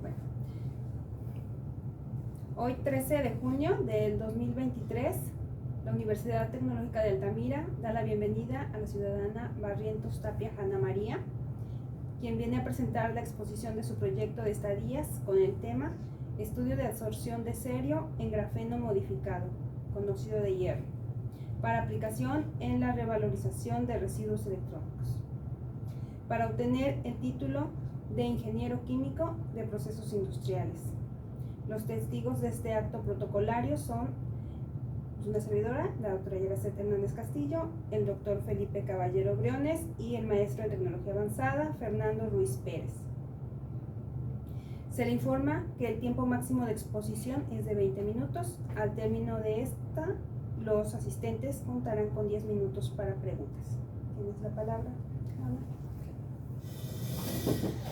Bueno, hoy 13 de junio del 2023, la Universidad Tecnológica de Altamira da la bienvenida a la ciudadana Barrientos Tapia Hanna María, quien viene a presentar la exposición de su proyecto de estadías con el tema Estudio de absorción de cerio en grafeno modificado, con óxido de hierro, para aplicación en la revalorización de residuos electrónicos, para obtener el título de Ingeniero Químico de Procesos Industriales. Los testigos de este acto protocolario son una servidora, la doctora Yeracet Hernández Castillo, el doctor Felipe Caballero Briones y el maestro de Tecnología Avanzada, Fernando Ruiz Pérez. Se le informa que el tiempo máximo de exposición es de 20 minutos. Al término de esta, los asistentes contarán con 10 minutos para preguntas. ¿Tienes la palabra, Ana?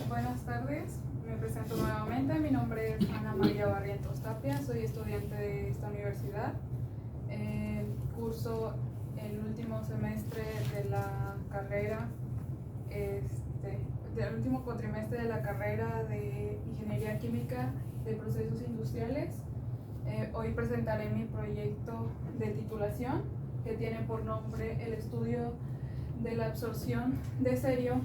Buenas tardes, me presento nuevamente. Mi nombre es Ana María Barrientos Tapia, soy estudiante de esta universidad. Curso el último semestre de la carrera, del último cuatrimestre de la carrera de Ingeniería Química de Procesos Industriales. Hoy presentaré mi proyecto de titulación, que tiene por nombre el estudio de la absorción de cerio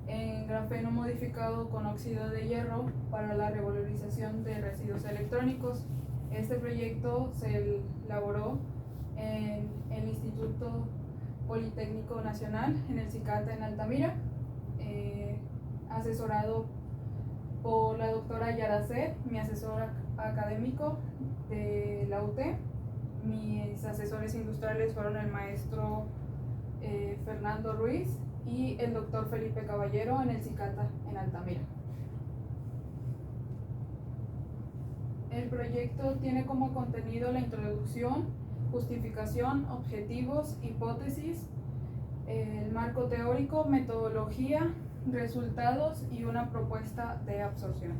en grafeno modificado con óxido de hierro para la revalorización de residuos electrónicos. Este proyecto se elaboró en el Instituto Politécnico Nacional, en el CICATA en Altamira, asesorado por la doctora Yeracet, mi asesor académico de la UT. Mis asesores industriales fueron el maestro Fernando Ruiz y el doctor Felipe Caballero en el CICATA en Altamira. El proyecto tiene como contenido la introducción, justificación, objetivos, hipótesis, el marco teórico, metodología, resultados y una propuesta de absorción.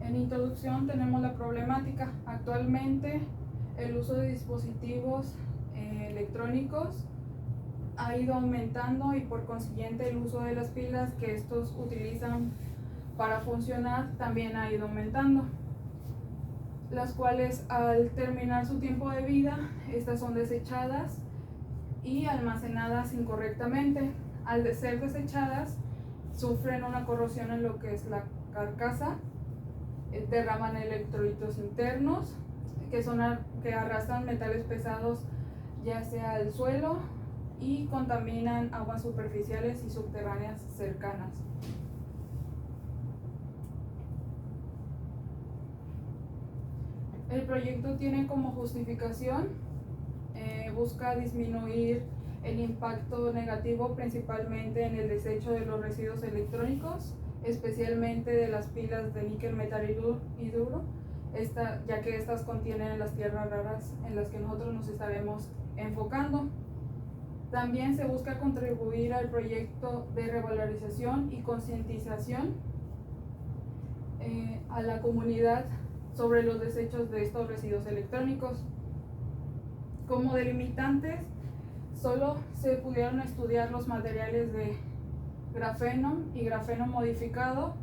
En introducción tenemos la problemática. Actualmente el uso de dispositivos electrónicos ha ido aumentando y por consiguiente el uso de las pilas que estos utilizan para funcionar también ha ido aumentando, las cuales al terminar su tiempo de vida, estas son desechadas y almacenadas incorrectamente. Al ser desechadas, sufren una corrosión en lo que es la carcasa, derraman electrolitos internos que arrastran metales pesados ya sea al suelo y contaminan aguas superficiales y subterráneas cercanas. El proyecto tiene como justificación, busca disminuir el impacto negativo principalmente en el desecho de los residuos electrónicos, especialmente de las pilas de níquel, metal y duro, ya que estas contienen las tierras raras en las que nosotros nos estaremos enfocando. También se busca contribuir al proyecto de revalorización y concientización a la comunidad sobre los desechos de estos residuos electrónicos. Como delimitantes, solo se pudieron estudiar los materiales de grafeno y grafeno modificado,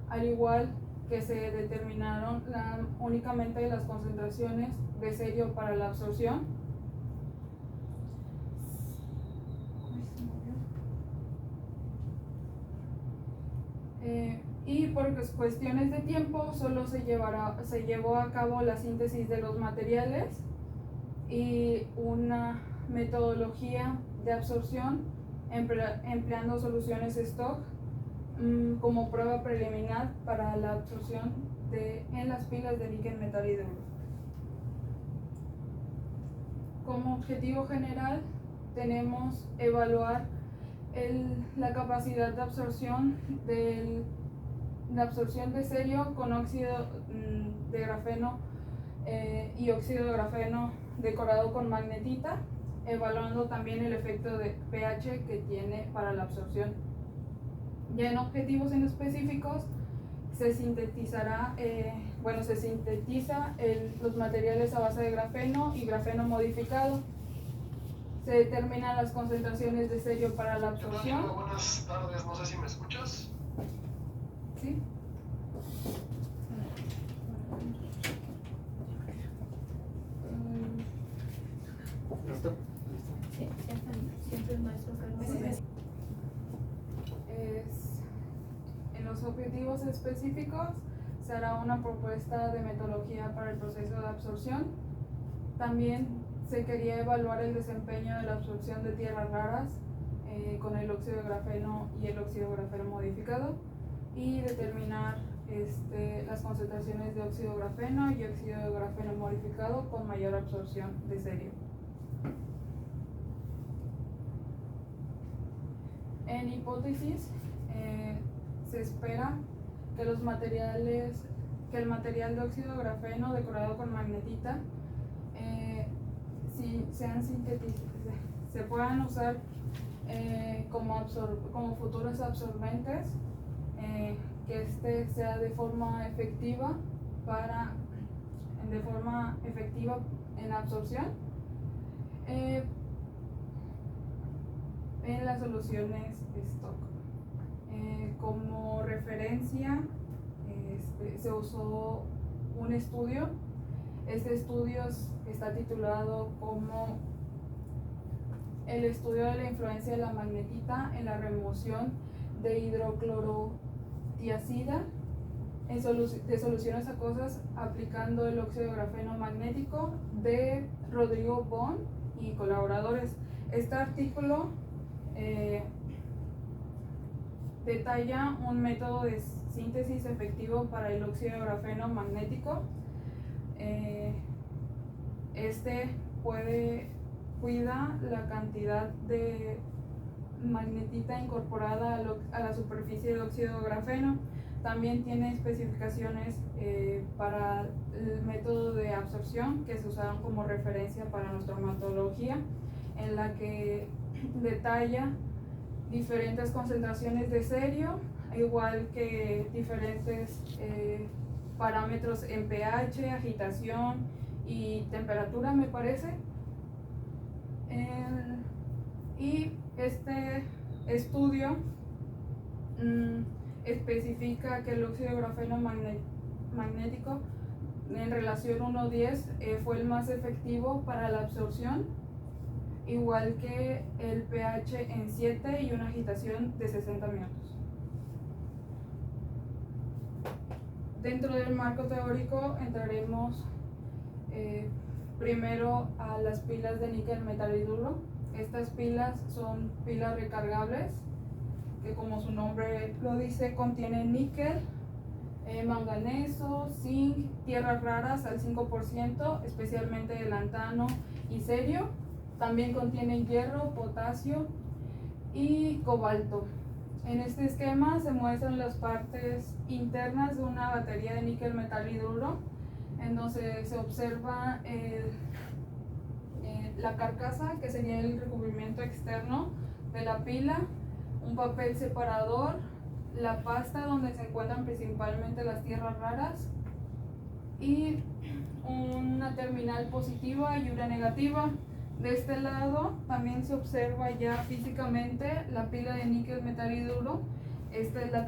al igual que se determinaron únicamente las concentraciones de cerio para la absorción. Y por cuestiones de tiempo solo se llevó a cabo la síntesis de los materiales y una metodología de absorción empleando soluciones stock como prueba preliminar para la absorción en las pilas de níquel, metal y duro. Como objetivo general tenemos evaluar la capacidad de absorción de cerio con óxido de grafeno y óxido de grafeno decorado con magnetita, evaluando también el efecto de pH que tiene para la absorción. Ya en objetivos en específicos se sintetiza los materiales a base de grafeno y grafeno modificado. Se determinan las concentraciones de cerio para la absorción. Buenas tardes, no sé si me escuchas. ¿Sí? ¿Listo? Sí, ya están. Siempre el maestro Carlos. En los objetivos específicos se hará una propuesta de metodología para el proceso de absorción. También se quería evaluar el desempeño de la absorción de tierras raras con el óxido de grafeno y el óxido de grafeno modificado y determinar las concentraciones de óxido de grafeno y óxido de grafeno modificado con mayor absorción de cerio. En hipótesis, se espera que el material de óxido de grafeno decorado con magnetita se puedan usar como futuros absorbentes, que sea de forma efectiva en la absorción en las soluciones stock. Como referencia se usó un estudio. Este estudio está titulado como el estudio de la influencia de la magnetita en la remoción de hidroclorotiazida de soluciones acuosas aplicando el óxido de grafeno magnético, de Rodrigo Bon y colaboradores. Este artículo detalla un método de síntesis efectivo para el óxido de grafeno magnético. Cuida la cantidad de magnetita incorporada a la superficie del óxido de grafeno. También tiene especificaciones para el método de absorción que se usaron como referencia para nuestra metodología, en la que detalla diferentes concentraciones de cerio, igual que diferentes parámetros en pH, agitación y temperatura, me parece. Y este estudio especifica que el óxido de grafeno magnético en relación 1:10 fue el más efectivo para la absorción, igual que el pH en 7 y una agitación de 60 minutos. Dentro del marco teórico entraremos primero a las pilas de níquel metal hidruro. Estas pilas son pilas recargables que, como su nombre lo dice, contienen níquel, manganeso, zinc, tierras raras al 5%, especialmente el lantano y cerio. También contienen hierro, potasio y cobalto. En este esquema se muestran las partes internas de una batería de níquel metal hidruro, en donde se observa la carcasa, que sería el recubrimiento externo de la pila, un papel separador, la pasta donde se encuentran principalmente las tierras raras y una terminal positiva y una negativa. De este lado también se observa ya físicamente la pila de níquel metal hidruro. Esta es la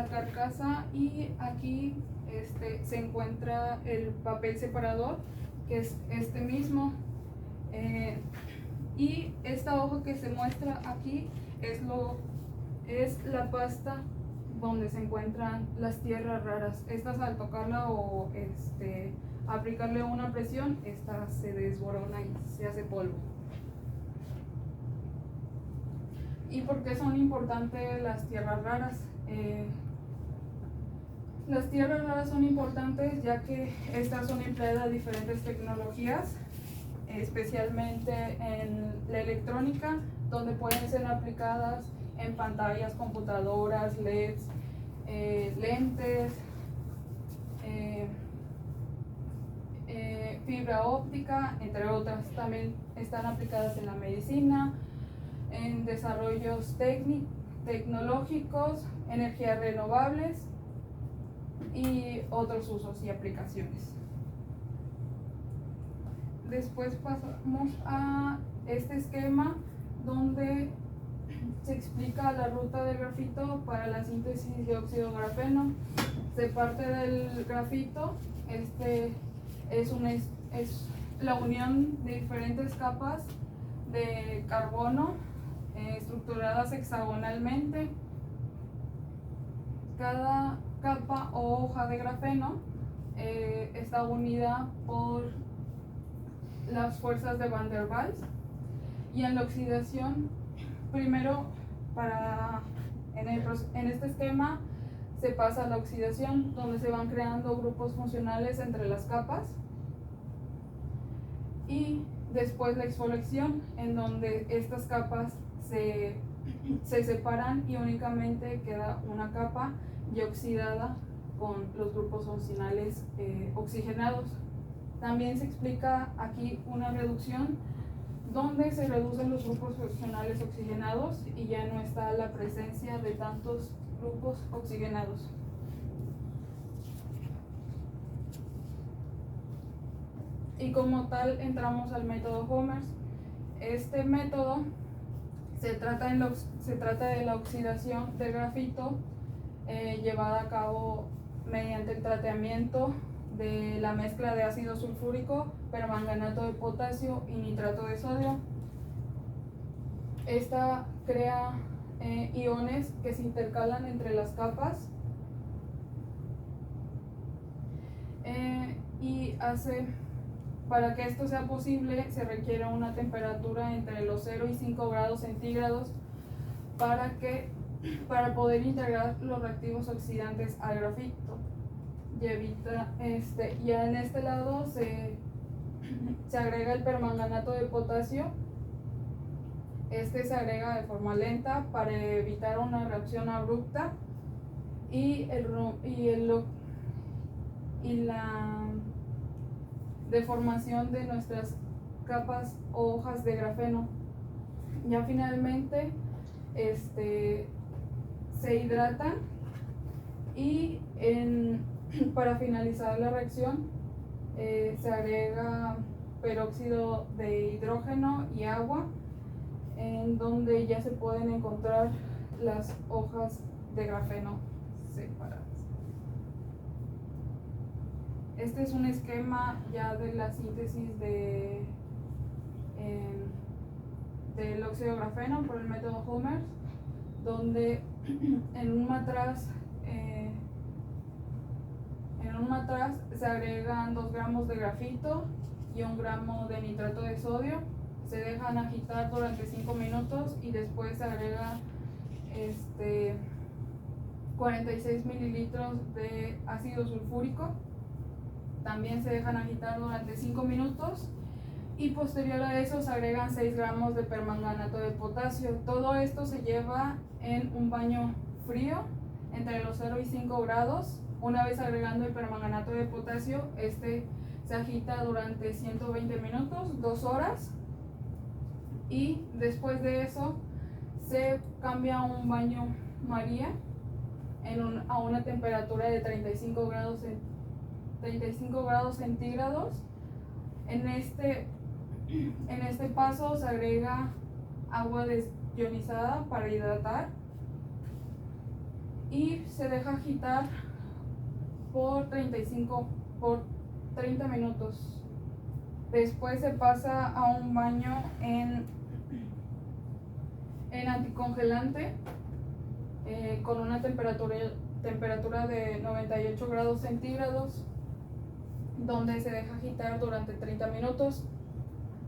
carcasa y aquí se encuentra el papel separador, que es este mismo, y esta hoja que se muestra aquí es la pasta donde se encuentran las tierras raras. Estas, al tocarla o aplicarle una presión, esta se desborona y se hace polvo. ¿Y por qué son importantes las tierras raras? Las tierras raras son importantes ya que estas son empleadas en diferentes tecnologías, especialmente en la electrónica, donde pueden ser aplicadas en pantallas, computadoras, LEDs, lentes, fibra óptica, entre otras. También están aplicadas en la medicina, en desarrollos tecnológicos, energías renovables y otros usos y aplicaciones. después pasamos a este esquema donde se explica la ruta del grafito para la síntesis de óxido de grafeno. Se parte del grafito, es la unión de diferentes capas de carbono estructuradas hexagonalmente. Cada capa o hoja de grafeno está unida por las fuerzas de Van der Waals, y en la oxidación, primero en este esquema se pasa a la oxidación, donde se van creando grupos funcionales entre las capas, y después la exfoliación, en donde estas capas se separan y únicamente queda una capa ya oxidada con los grupos funcionales oxigenados. También se explica aquí una reducción donde se reducen los grupos funcionales oxigenados y ya no está la presencia de tantos grupos oxigenados. Y como tal entramos al método Homers. Este método se trata de la oxidación del grafito llevada a cabo mediante el tratamiento de la mezcla de ácido sulfúrico, permanganato de potasio y nitrato de sodio. Esta crea iones que se intercalan entre las capas y para que esto sea posible se requiere una temperatura entre los 0 y 5 grados centígrados para poder integrar los reactivos oxidantes al grafito. Ya en este lado se agrega el permanganato de potasio. Se agrega de forma lenta para evitar una reacción abrupta y la deformación de nuestras capas o hojas de grafeno. Ya finalmente se hidratan y para finalizar la reacción se agrega peróxido de hidrógeno y agua, en donde ya se pueden encontrar las hojas de grafeno separadas. Este es un esquema ya de la síntesis del óxido de grafeno por el método Homers, donde en un matraz se agregan 2 gramos de grafito y 1 gramo de nitrato de sodio. Se dejan agitar durante 5 minutos y después se agrega 46 mililitros de ácido sulfúrico. También se dejan agitar durante 5 minutos y posterior a eso se agregan 6 gramos de permanganato de potasio. Todo esto se lleva en un baño frío entre los 0 y 5 grados. Una vez agregando el permanganato de potasio, se agita durante 120 minutos, 2 horas, y después de eso se cambia a un baño María a una temperatura de 35 grados centígrados. En este paso se agrega agua desionizada para hidratar y se deja agitar por 30 minutos. Después se pasa a un baño en anticongelante con una temperatura de 98 grados centígrados, donde se deja agitar durante 30 minutos.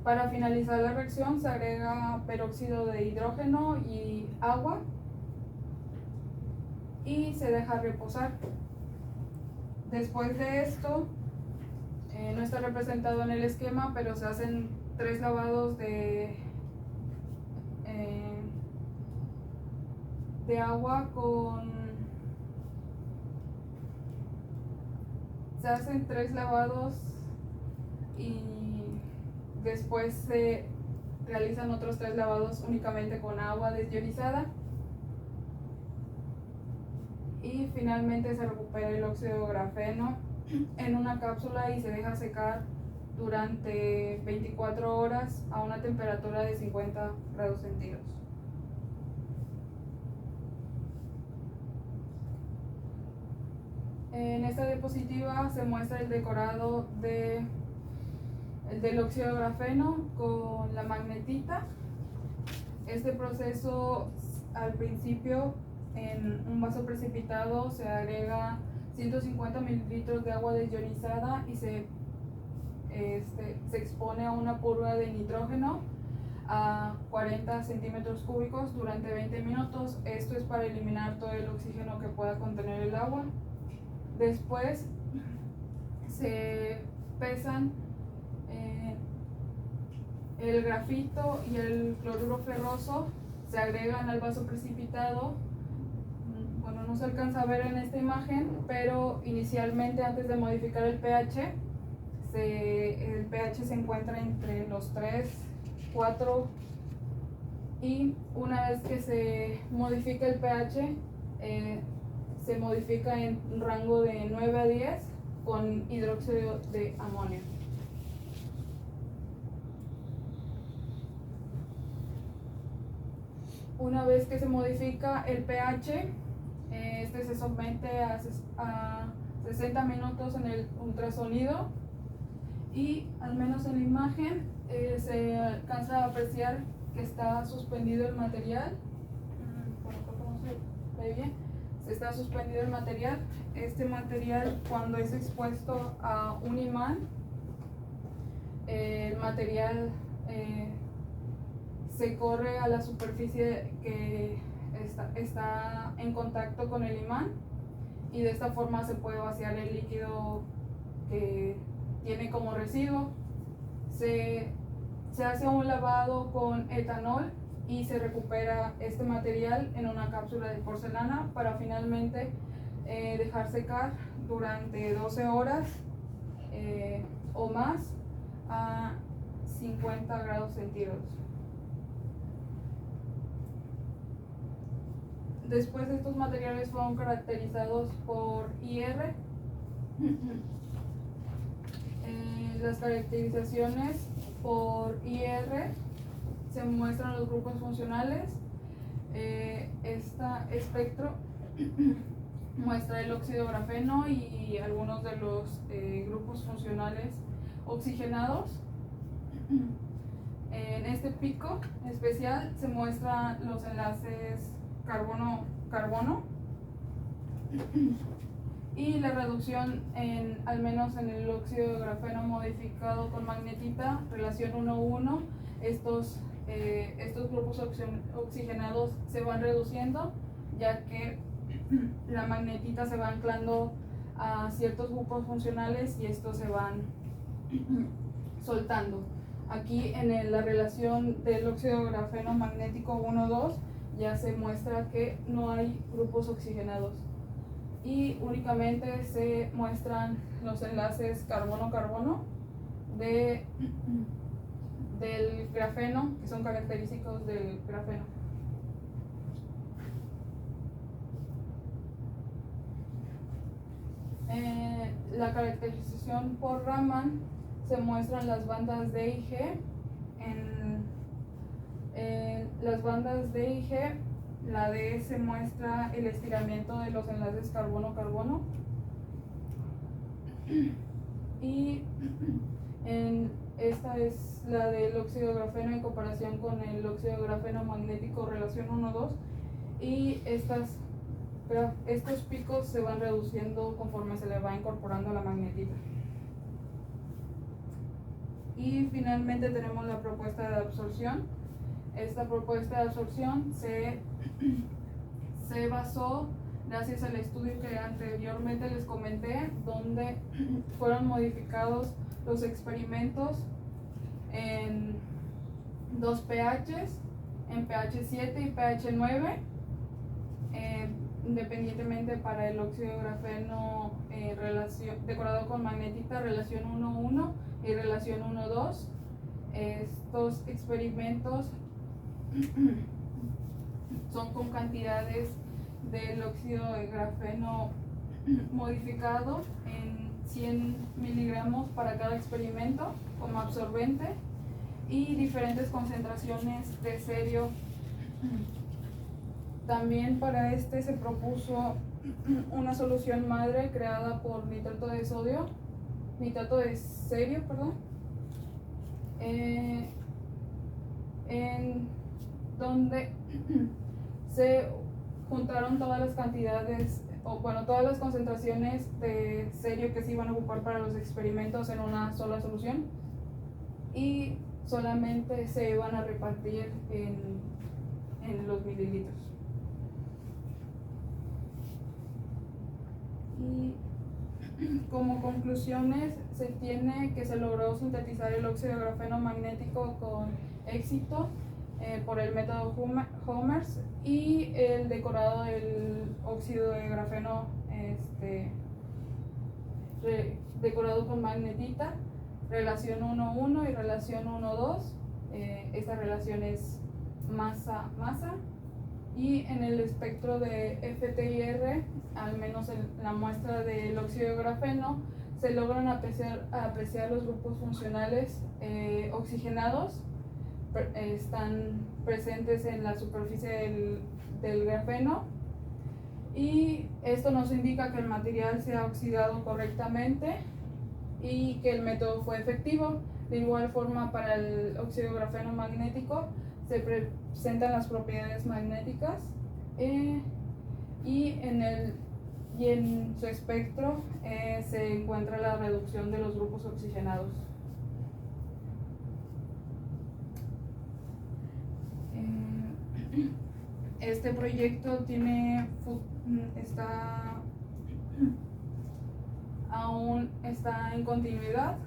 Para finalizar la reacción se agrega peróxido de hidrógeno y agua y se deja reposar. Después de esto, no está representado en el esquema, pero se hacen 3 lavados de agua se hacen 3 lavados y después se realizan otros 3 lavados únicamente con agua desionizada y finalmente se recupera el óxido de grafeno en una cápsula y se deja secar durante 24 horas a una temperatura de 50 grados centígrados. En esta diapositiva se muestra el decorado del óxido de grafeno con la magnetita. Este proceso, al principio, en un vaso precipitado se agrega 150 mililitros de agua desionizada y se expone a una purga de nitrógeno a 40 centímetros cúbicos durante 20 minutos. Esto es para eliminar todo el oxígeno que pueda contener el agua. Después se pesan el grafito y el cloruro ferroso, se agregan al vaso precipitado. Bueno, no se alcanza a ver en esta imagen, pero inicialmente, antes de modificar el pH, el pH se encuentra entre los 3, 4, y una vez que se modifica el pH, se modifica en un rango de 9 a 10 con hidróxido de amonio. Una vez que se modifica el pH, se somete a 60 minutos en el ultrasonido, y al menos en la imagen se alcanza a apreciar que está suspendido el material. Por acá no se ve bien. Se está suspendido el material. Este material, cuando es expuesto a un imán, el material se corre a la superficie que está en contacto con el imán, y de esta forma se puede vaciar el líquido que tiene como residuo. Se hace un lavado con etanol y se recupera este material en una cápsula de porcelana para finalmente dejar secar durante 12 horas o más a 50 grados centígrados. Después, estos materiales fueron caracterizados por IR. Las caracterizaciones por IR se muestran los grupos funcionales. Este espectro muestra el óxido de grafeno y algunos de los grupos funcionales oxigenados. En este pico especial se muestran los enlaces carbono-carbono y la reducción, al menos en el óxido de grafeno modificado con magnetita, relación 1:1. Estos grupos oxigenados se van reduciendo, ya que la magnetita se va anclando a ciertos grupos funcionales y estos se van soltando. Aquí en la relación del óxido de grafeno magnético 1:2 ya se muestra que no hay grupos oxigenados y únicamente se muestran los enlaces carbono-carbono del grafeno, que son característicos del grafeno. La caracterización por Raman se muestran las bandas D y G. En las bandas D y G, la D se muestra el estiramiento de los enlaces carbono-carbono, y esta es la del óxido de grafeno en comparación con el óxido de grafeno magnético relación 1:2, y estos picos se van reduciendo conforme se le va incorporando la magnetita. Y finalmente tenemos la propuesta de absorción. Esta propuesta de absorción se basó gracias al estudio que anteriormente les comenté, donde fueron modificados los experimentos en 2 pHs, en pH 7 y pH 9, independientemente para el óxido de grafeno decorado con magnetita relación 1:1 y relación 1:2. Estos experimentos son con cantidades del óxido de grafeno modificado en 100 miligramos para cada experimento como absorbente y diferentes concentraciones de cerio. También para este se propuso una solución madre creada por nitrato de cerio, en donde se juntaron todas las cantidades, todas las concentraciones de cerio que se iban a ocupar para los experimentos en una sola solución y solamente se iban a repartir en los mililitros. Y como conclusiones se tiene que se logró sintetizar el óxido de grafeno magnético con éxito por el método Homers y el decorado del óxido de grafeno decorado con magnetita, relación 1,1 y relación 1,2. Esta relación es masa-masa. Y en el espectro de FTIR, al menos en la muestra del óxido de grafeno, se logran apreciar los grupos funcionales oxigenados, están presentes en la superficie del grafeno, y esto nos indica que el material se ha oxidado correctamente y que el método fue efectivo. De igual forma, para el óxido de grafeno magnético se presentan las propiedades magnéticas y en su espectro se encuentra la reducción de los grupos oxigenados. Este proyecto aún está en continuidad.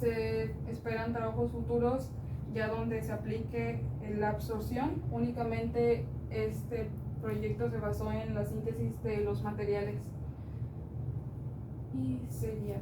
Se esperan trabajos futuros ya donde se aplique la absorción. Únicamente este proyecto se basó en la síntesis de los materiales. Y sería